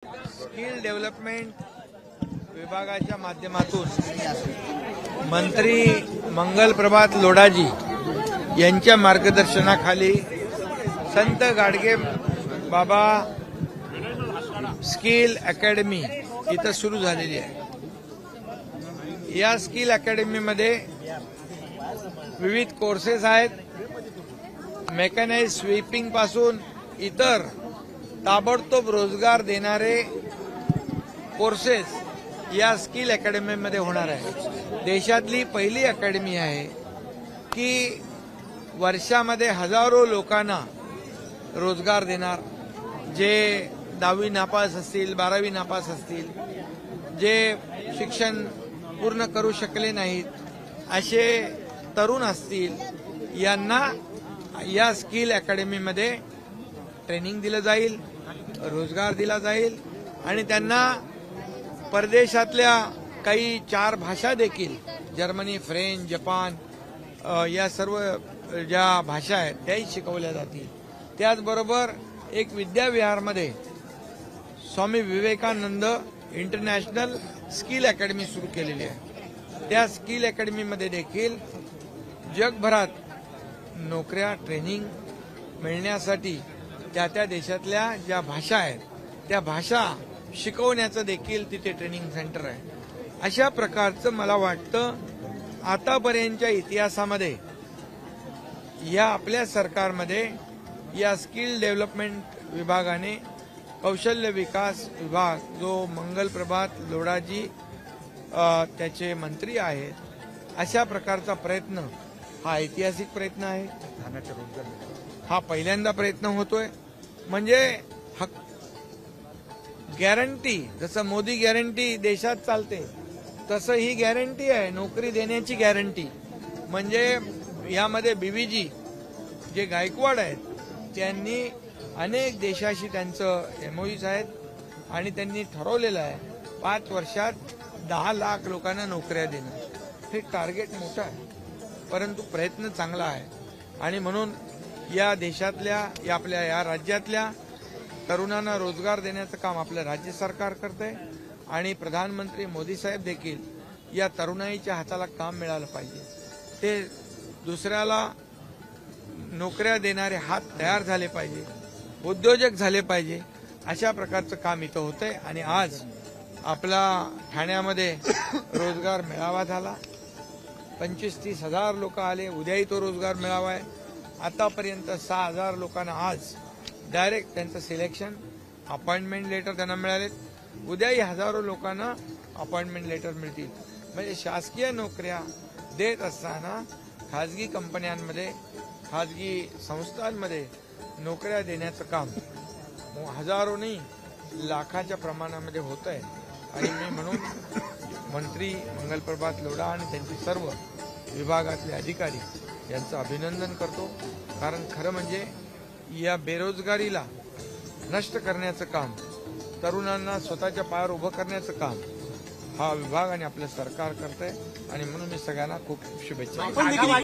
Skill development विभागाच्या माध्यमातून मंत्री मंगल प्रभात लोढाजी यांच्या मार्गदर्शनाखाली संत गाडगे बाबा स्किल अकॅडमी इथं सुरू झालेली आहे। या स्किल अकॅडमीमध्ये विविध कोर्सेस आहेत। मेकॅनाइज स्वीपिंग पासून इतर ताबडतोब रोजगार देणारे कोर्सेस या स्किल अकॅडमीमध्ये होणार आहे। देशातली पहिली अकॅडमी आहे की वर्षामध्ये हजारो लोकांना रोजगार देणार, जे 10वी नापास असतील, 12वी नापास असतील, जे शिक्षण पूर्ण करू शकले नाहीत असे तरुण असतील, यांना या स्किल अकॅडमीमध्ये ट्रेनिंग दिलं जाईल, रोजगार दिला जाईल आणि त्यांना परदेशातल्या काही 4 भाषा देखील, जर्मनी, फ्रेंच, जपान या सर्व ज्या भाषा आहेत त्याही शिकवल्या जातील। त्याचबरोबर एक विद्याविहारमध्ये Swami Vivekananda international skill academy सुरू केलेली आहे। त्या स्किल अकॅडमीमध्ये देखील जगभरात नोकऱ्या, ट्रेनिंग मिळण्यासाठी त्या देशातल्या ज्या भाषा आहेत त्या भाषा शिकवण्याचं देखील तिथे ट्रेनिंग सेंटर आहे। अशा प्रकारचं मला वाटतं आतापर्यंतच्या इतिहासामध्ये या आपल्या सरकारमध्ये या स्किल डेव्हलपमेंट विभागाने, कौशल्य विकास विभाग जो मंगल प्रभात लोढाजी त्याचे मंत्री आहेत, अशा प्रकारचा प्रयत्न हा ऐतिहासिक प्रयत्न आहे। हा पहिल्यांदा प्रयत्न होतोय। म्हणजे गॅरंटी, जसं मोदी गॅरंटी देशात चालते तसं ही गॅरंटी आहे, नोकरी देण्याची गॅरंटी। म्हणजे यामध्ये बीव्हीजी जे गायकवाड आहेत त्यांनी अनेक देशाशी त्यांचं एमओयूज आहेत आणि त्यांनी ठरवलेलं आहे 5 वर्षात 10 लाख लोकांना नोकऱ्या देणं। हे टार्गेट मोठं आहे परंतु प्रयत्न चांगला आहे आणि म्हणून या देशातल्या, या आपल्या या राज्यातल्या तरुणांना रोजगार देण्याचं काम आपलं राज्य सरकार करतंय आणि प्रधानमंत्री मोदी साहेब देखील या तरुणाईच्या हाताला काम मिळालं पाहिजे, ते दुसऱ्याला नोकऱ्या देणारे हात तयार झाले पाहिजे, उद्योजक झाले पाहिजे, अशा प्रकारचं काम इथं होतंय। आणि आज आपला ठाण्यामध्ये रोजगार मेळावा झाला, 25-30 हजार लोक आले। उद्याही तो रोजगार मेळावा आहे। आतापर्यंत 6,000 लोकांना आज डायरेक्ट त्यांचं सिलेक्शन, अपॉइंटमेंट लेटर त्यांना मिळालेत। उद्याही हजारो लोकांना अपॉइंटमेंट लेटर मिळतील। म्हणजे शासकीय नोकऱ्या देत असताना खाजगी कंपन्यांमध्ये, खाजगी संस्थांमध्ये नोकऱ्या देण्याचं काम हजारो नाही लाखाच्या प्रमाणामध्ये होत आहे। आणि मी म्हणून मंत्री मंगल प्रभात लोढा आणि त्यांचे सर्व विभागातले अधिकारी यांचं अभिनंदन करतो। कारण खरं म्हणजे या बेरोजगारीला नष्ट करण्याचं काम, तरुणांना स्वतःच्या पायावर उभं करण्याचं काम हा विभाग आणि आपलं सरकार करतंय आणि म्हणून मी सगळ्यांना खूप शुभेच्छा।